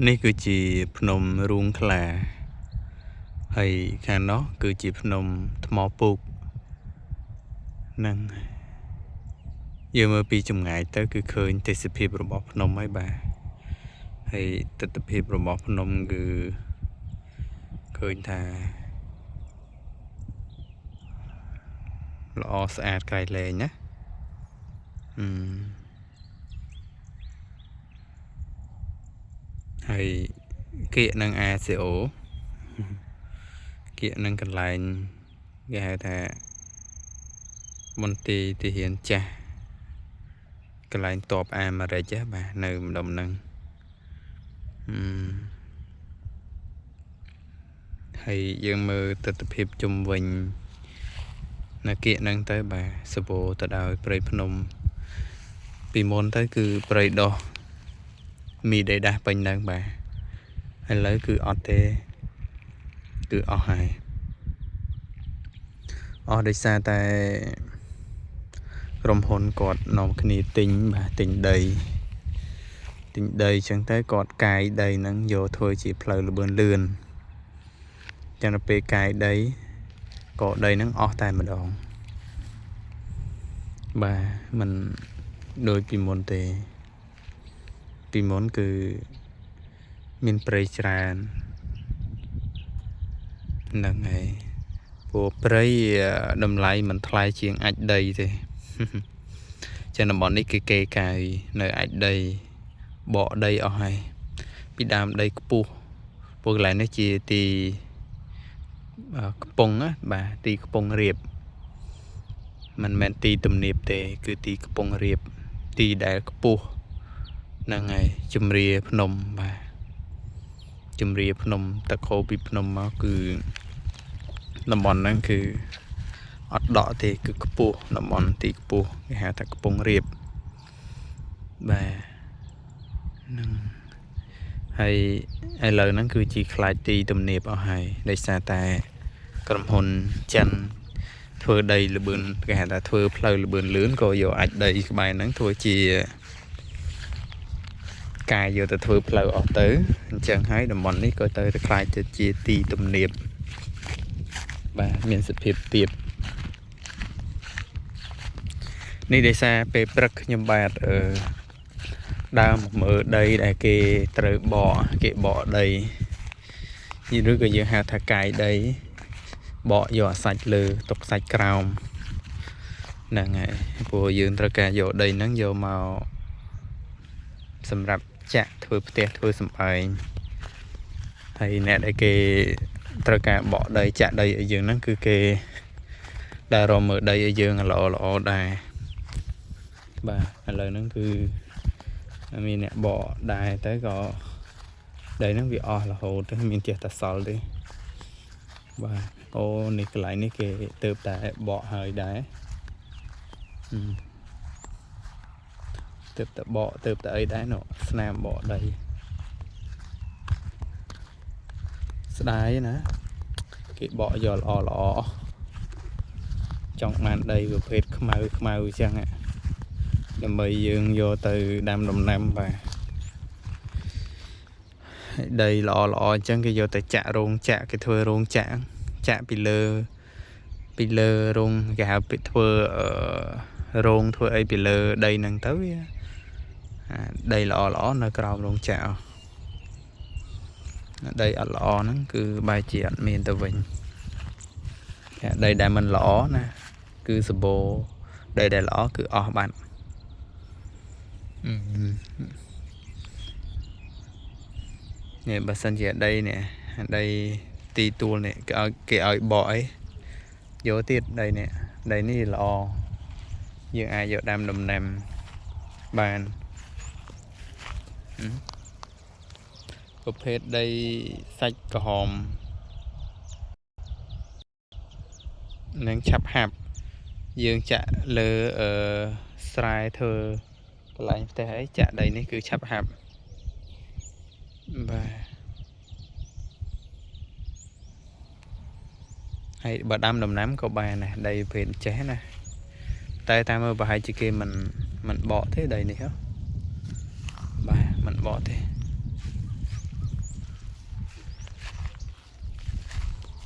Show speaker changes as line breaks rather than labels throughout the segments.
នេះគឺជាភ្នំរូងខ្លាហើយខាងនោះគឺជាភ្នំថ្មពូកហ្នឹងយើងមើលពីចម្ងាយទៅគឺឃើញទេសភាពរបស់ភ្នំហើយបាទហើយទិដ្ឋភាពរបស់ភ្នំគឺឃើញថាល្អស្អាតក្រៃលែងណាហើយគៀកនឹង ACO គៀកនឹងកន្លែងគេហៅថាមន្ទីរទាហានចាស់កន្លែងតបអាមេរិកបាទនៅម្ដុំហ្នឹងហើយយើងមើលទិដ្ឋភាពជុំវិញនៅគៀកហ្នឹងទៅបាទសបោទៅដោយព្រៃភ្នំពីមុនទៅគឺព្រៃដោះមីដីដាស់ពេញហ្នឹងបាទឥឡូវគឺអត់ទេគឺអស់ហើយអស់ដោយសារតែក្រុមហ៊ុនគាត់នាំគ្នាទិញបាទទិញដីអញ្ចឹងទៅគាត់កាយដីហ្នឹងយកធ្វើជាផ្លូវលបឿនលឿនអញ្ចឹងទៅពេលកាយដីក៏ដីហ្នឹងអស់តែម្ដងបាទมันដូចពីមុនទេពីមុនគឺមានព្រៃច្រើនហ្នឹងហើយព្រោះព្រៃតម្លៃមិនថ្លៃជាងអាចដីទេចឹងតំបន់នេះគេកេរកាយនៅអាចដីបកដីអស់ហើយពីដើមដីខ្ពស់ព្រោះកន្លែងនេះជាទីកំពង់ណាបាទទីកំពង់រាបមិនមែនទីទំនាបទេគឺទីកំពង់រាបទីដែលខ្ពស់ហ្នឹងហើយជំរាភ្នំបាទជំរាភ្នំទឹកហូរពីភ្នំមកគឺតំបន់ហ្នឹងគឺអត់ដកទេគឺខ្ពស់តំបន់ទីខ្ពស់គេហៅថាកំពង់រាបបាទហ្នឹងហើយឥឡូវហ្នឹងគឺជាខ្លាចទីទំនាបអស់ហើយដោយសារតែក្រុមហ៊ុនចិនធ្វើដីលបឿនគេហៅថាធ្វើផ្លូវលបឿនលឿនក៏យកអាចដីក្បែរហ្នឹងធ្វើជាកាយយកទៅធ្វើផ្លូវអស់ទៅអញ្ចឹងហើយតំបន់នេះក៏ទៅខ្លាចទៅជាទីទំនាបបាទមានសភាពទាបនេះដោយសារពេលព្រឹកខ្ញុំបាទដើរមើលដីដែលគេត្រូវបកគេបកដីឬក៏យើងហៅថាកាយដីបកយកសាច់លើទុកសាច់ក្រោមហ្នឹងហើយព្រោះយើងត្រូវការយកដីហ្នឹងយកមកសម្រាប់ចាក់ធ្វើផ្ទះធ្វើសម្បែងហើយអ្នកដែលគេត្រូវការបកដីចាក់ដីឲ្យយើងហ្នឹងគឺគេដែលរកមើលដីឲ្យយើងល្អដែរបាទឥឡូវហ្នឹងគឺមានអ្នកបកដែរទៅក៏ដីហ្នឹងវាអស់រហូតទៅមានចេះតែសល់ទេបាទអូនេះកន្លែងនេះគេទៅតែបកហើយដែរទៅតែបកទៅតែអីដែរនោះស្នាមបកដីស្ដាយណាគេបកយកល្អចង់បានដីប្រភេទខ្មៅអញ្ចឹងដើម្បីយើងយកទៅដាំដំណាំបាទដីល្អអញ្ចឹងគេយកទៅចាក់រោងចក្រគេធ្វើរោងចក្រចាក់ពីលើរោងគេហៅពីធ្វើរោងធ្វើអីពីលើដីហ្នឹងទៅវាដីល្អនៅក្រោមរោងចក្រដីអត់ល្អហ្នឹងគឺបែរជាអត់មានទៅវិញដីដែលមិនល្អណាគឺសម្បូរដីដែលល្អគឺអស់បាត់នេះបើសិនជាដីនេះដីទីទួលនេះគេឲ្យបកអីយកទៀតដីនេះល្អយើងអាចយកដាំដំណាំបានប្រភេទដីសាច់ក្រហមនឹងឆាប់ហាប់យើងចាក់លើស្រែធ្វើកន្លែងផ្ទះអីចាក់ដីនេះគឺឆាប់ហាប់បាទហើយបើដាំដំណាំក៏បានដែរដីប្រភេទចេះណាតែតាមមើលប្រហែលជាគេមិនបកទេដីនេះហ៎បាទមិនបកទេ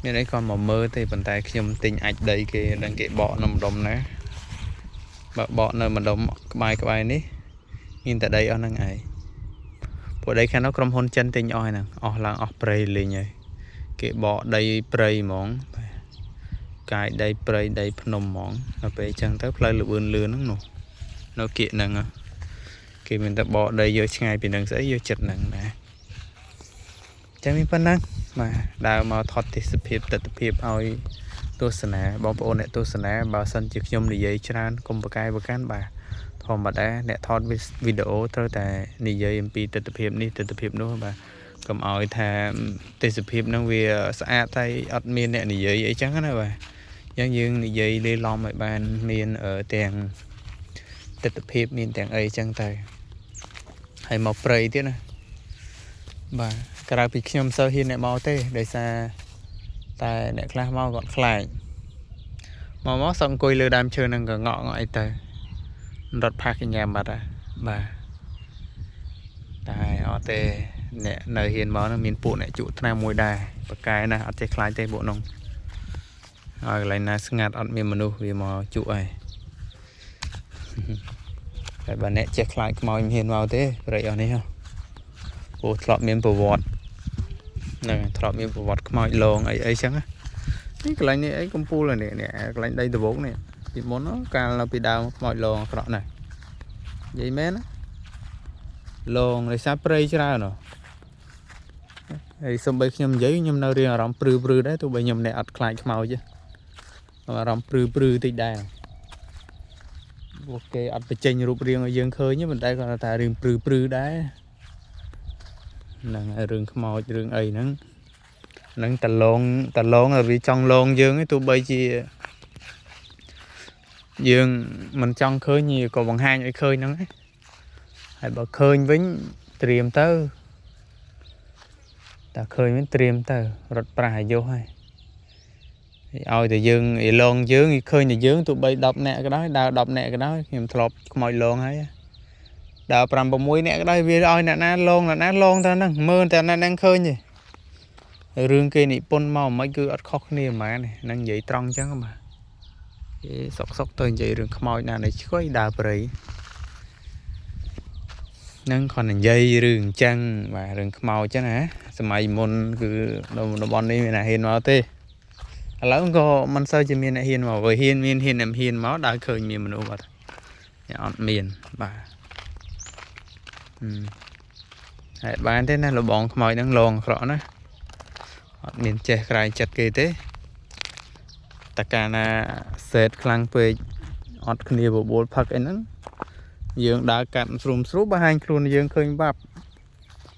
មានអីគាត់មកមើលទេប៉ុន្តែខ្ញុំទិញអាចដីគេដឹងគេបកនៅម្ដុំណាបើបកនៅម្ដុំក្បែរនេះមានតែដីអស់ហ្នឹងឯងពួកដីខាងនោះក្រុមហ៊ុនចិនទិញអស់ហ្នឹងអស់ឡើងអស់ព្រៃលេងហើយគេបកដីព្រៃហ្មងកាយដីព្រៃដីភ្នំហ្មងដល់ពេលអញ្ចឹងទៅផ្លូវលឿនហ្នឹងនោះនៅគៀកហ្នឹងគេមានតែបកដីយកឆ្ងាយពីហ្នឹងស្អីយកចិត្តហ្នឹងណាចាំមានប៉ុណ្ណឹងបាទដើរមកថតទេសភាពទស្សនភាពឲ្យទស្សនាបងប្អូនអ្នកទស្សនាបើសិនជាខ្ញុំនិយាយច្រើនកុំប្រកែកប្រកាន់បាទធម្មតាអ្នកថតវីដេអូត្រូវតែនិយាយអំពីទស្សនភាពនេះទស្សនភាពនោះបាទកុំឲ្យថាទេសភាពហ្នឹងវាស្អាតតែអត់មានអ្នកនិយាយអីចឹងណាបាទអញ្ចឹងយើងនិយាយលេឡំឲ្យបានមានទាំងទស្សនភាពមានទាំងអីចឹងទៅហើយមកព្រៃទៀតណាបាទក្រៅពីខ្ញុំសូវហ៊ានអ្នកមកទេដោយសារតែអ្នកខ្លះមកគាត់ខ្លាចមកសអង្គុយលើដើមឈើហ្នឹងក៏ងក់អីទៅរត់ផាសកញ្ញាបាត់ហើយបាទតែអត់ទេអ្នកនៅហ៊ានមកហ្នឹងមានពួកអ្នកជក់ថ្នាំមួយដែរបកែណាអត់ចេះខ្លាចទេពួកនោះហើយកន្លែងណាស្ងាត់អត់មានមនុស្សវាមកជក់ហើយតែបើអ្នកចេះខ្លាចខ្មោចមិនហ៊ានមកទេព្រៃអស់នេះព្រោះធ្លាប់មានប្រវត្តិហ្នឹងធ្លាប់មានប្រវត្តិខ្មោចលងអីចឹងនេះកន្លែងនេះអីកំពូលនេះកន្លែងដីដវងនេះពីមុនកាលនៅពីដើមខ្មោចលងអាក្រក់ណាស់និយាយមែនណាលងដោយសារព្រៃច្រើនហើយសំបីខ្ញុំនិយាយខ្ញុំនៅរៀងអារម្មណ៍ព្រឺដែរទោះបីខ្ញុំអ្នកអត់ខ្លាចខ្មោចទេអារម្មណ៍ព្រឺតិចដែរពួកគេអត់បញ្ចេញរូបរាងឲ្យយើងឃើញទេប៉ុន្តែគាត់ថារឿងព្រឺដែរហ្នឹងហើយរឿងខ្មោចរឿងអីហ្នឹងតឡងវាចង់លងយើងឯងទោះបីជាយើងមិនចង់ឃើញក៏បង្ហាញឲ្យឃើញហ្នឹងហើយបើឃើញវិញត្រៀមទៅតែឃើញវិញត្រៀមទៅរត់ប្រាស់អាយុហើយឲ្យតែយើងឲ្យលងយើងឃើញតែយើងទោះបី10នាក់ក៏ដោយដើរ10នាក់ក៏ដោយខ្ញុំធ្លាប់ខ្មោចលងហើយដើរ5 6នាក់ក៏ដោយវាឲ្យអ្នកណាលងតែហ្នឹងមើលតែអ្នកហ្នឹងឃើញទេរឿងគេនិពន្ធមកមិនគឺអត់ខុសគ្នាហ្មងហ្នឹងនិយាយត្រង់អញ្ចឹងបាទគេសុកទៅនិយាយរឿងខ្មោចណានៃឆ្កុយដើរព្រៃហ្នឹងគាត់និយាយរឿងអញ្ចឹងបាទរឿងខ្មោចចឹងណាសម័យមុនគឺតំបន់នេះមានអ្នកហ៊ានមកទេឥឡូវក៏មិនសូវជាមានអ្នកហ៊ានមកបើហ៊ានមកដើរឃើញមានមនុស្សបាត់អត់មានបាទហើយបានទេណាលបងខ្មោចហ្នឹងលងអាក្រក់ណាអត់មានចេះក្រែងចិត្តគេទេតែកាលណាសេតខ្លាំងពេកអត់គ្នាបបួលផឹកអីហ្នឹងយើងដើរកាត់ស្រួលបង្ហាញខ្លួនយើងឃើញបាប់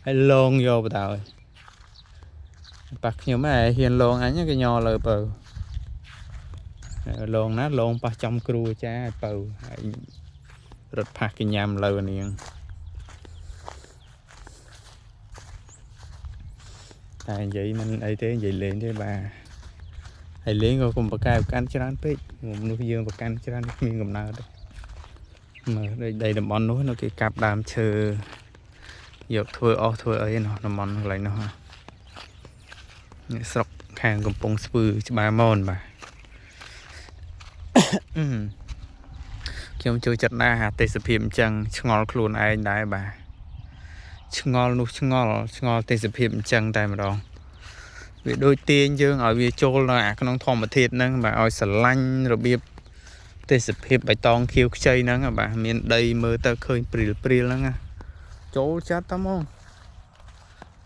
ហើយលងយកបដ ாய் ប៉ះខ្ញុំឯងហ៊ានលងអញគេញ័រលើបើលងណាលងប៉ះចំគ្រូអាចារ្យបើហើយរត់ផាសកញ្ញាំលើនាងតែនិយាយមិនអីទេនិយាយលេងទេបាទហើយលេងក៏កុំប្រកែកប្រកាន់ច្រើនពេកមនុស្សយើងប្រកាន់ច្រើនគ្មានកំណើតទេមើលដីតំបន់នោះនៅគេកាប់ដើមឈើយកធ្វើអីនោះតំបន់កន្លែងនោះនេះស្រុកខាងកំពង់ស្ពឺច្បារមនបាទខ្ញុំចូលចិត្តណាស់អាទេសភាពអញ្ចឹងឆ្ងល់ខ្លួនឯងដែរបាទឆ្ងល់ទេសភាពអញ្ចឹងតែម្ដងវាដូចទាញយើងឲ្យវាចូលនៅអាក្នុងធម្មធាតុហ្នឹងបាទឲ្យស្រឡាញ់របៀបទេសភាពបៃតងខៀវខ្ចីហ្នឹងបាទមានដីមើលទៅឃើញព្រាលហ្នឹងចូលចិត្តតែហ្មង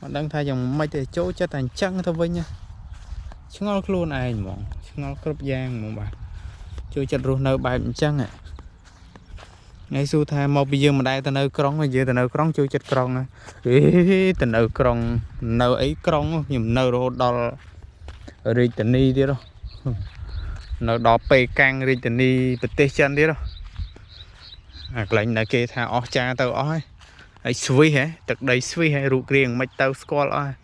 មិនដឹងថាយ៉ាងម៉េចទេចូលចិត្តតែអញ្ចឹងទៅវិញឆ្ងល់ខ្លួនឯងហ្មងឆ្ងល់គ្រប់យ៉ាងហ្មងបាទចូលចិត្តរស់នៅបែបអញ្ចឹងថ្ងៃសួរថាមកពីយើងមិនដែលទៅនៅក្រុងយើងទៅនៅក្រុងចូលចិត្តក្រុងទៅនៅក្រុងនៅអីក្រុងខ្ញុំនៅរហូតដល់រាជធានីទៀតនៅដល់ពេកាំងរាជធានីប្រទេសចិនទៀតអាកន្លែងដែលគេថាអស់ចាទៅអស់ហើយស្វីសទឹកដីស្វីសហើយរូបរាងមិនទៅស្គាល់អស់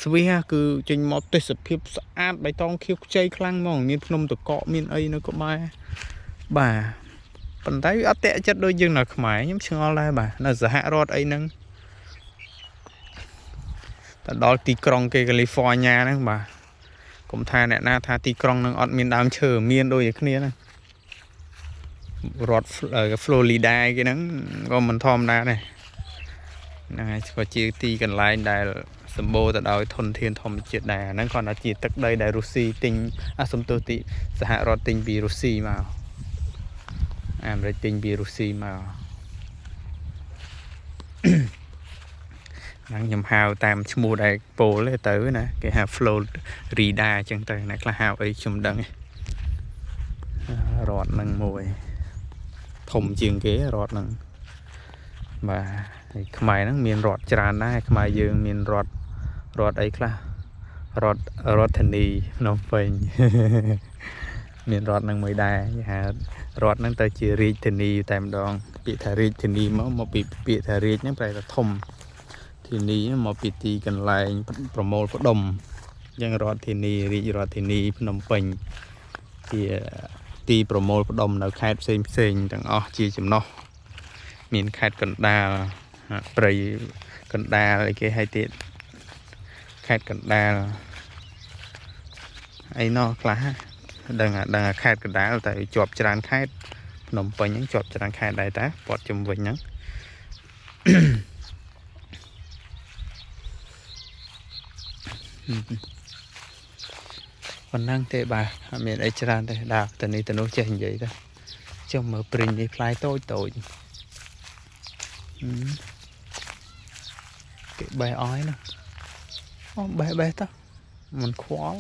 ស្វីសគឺចេញមកទេសភាពស្អាតបៃតងខៀវខ្ចីខ្លាំងហ្មងមានភ្នំតកកមានអីនៅក្បែរបាទប៉ុន្តែវាអត់តេចិត្តដូចយើងនៅខ្មែរខ្ញុំឆ្ងល់ដែរបាទនៅសហរដ្ឋអីហ្នឹងតែដល់ទីក្រុងគេកាលីហ្វ័រញ៉ាហ្នឹងបាទ cũng tha nè na tha tí krong nâng ọt miền đám chờ miền đôi cái này nè rọt ở Florida cái nắng có mình thom ra này này có chia ti cần lại đài sầm bô tại đòi thôn thiên thom chuyện đài nắng còn là chỉ tất đây đài Russi tinh sum tô tị xã rọt tinh bị Russi mà rồi tinh bị Russi mà nắng nhầm hào tam mua đại bồ lấy tới nè cái hào Florida chân tay này là hào ấy chùm đằng rọt nâng mùi thùng chiên ghế rọt nâng mà mày nó miền rọt tràn á mày dương miền rọt ấy là rọt thành đi nông phình miền rọt nâng mười đa hà rọt nâng tới chỉ riết thành đi tam đòn bị thả riết thành đi mà bị thả riết nhé phải là thùng thì ní mà bị tì cần lại promote có đồng nhưng rọt thì ní riết rọt thì ní nông phình thì tì promote có đồng nào khai xem chẳng chia chấm nó miền khai cần đa bầy cần đa lại cái hai tiết khai cần đa ấy nó là đang khai cần đa tại chọp tràn khai nồng bánh những chọp tràn khai đại tá bọt chùm vịnh nhá còn năng thế bà miền ấy tràn đây đào từ này từ nô chơi hình vậy đó trong mở prin đi fly tôi cái bài ói nè bài ta mình khó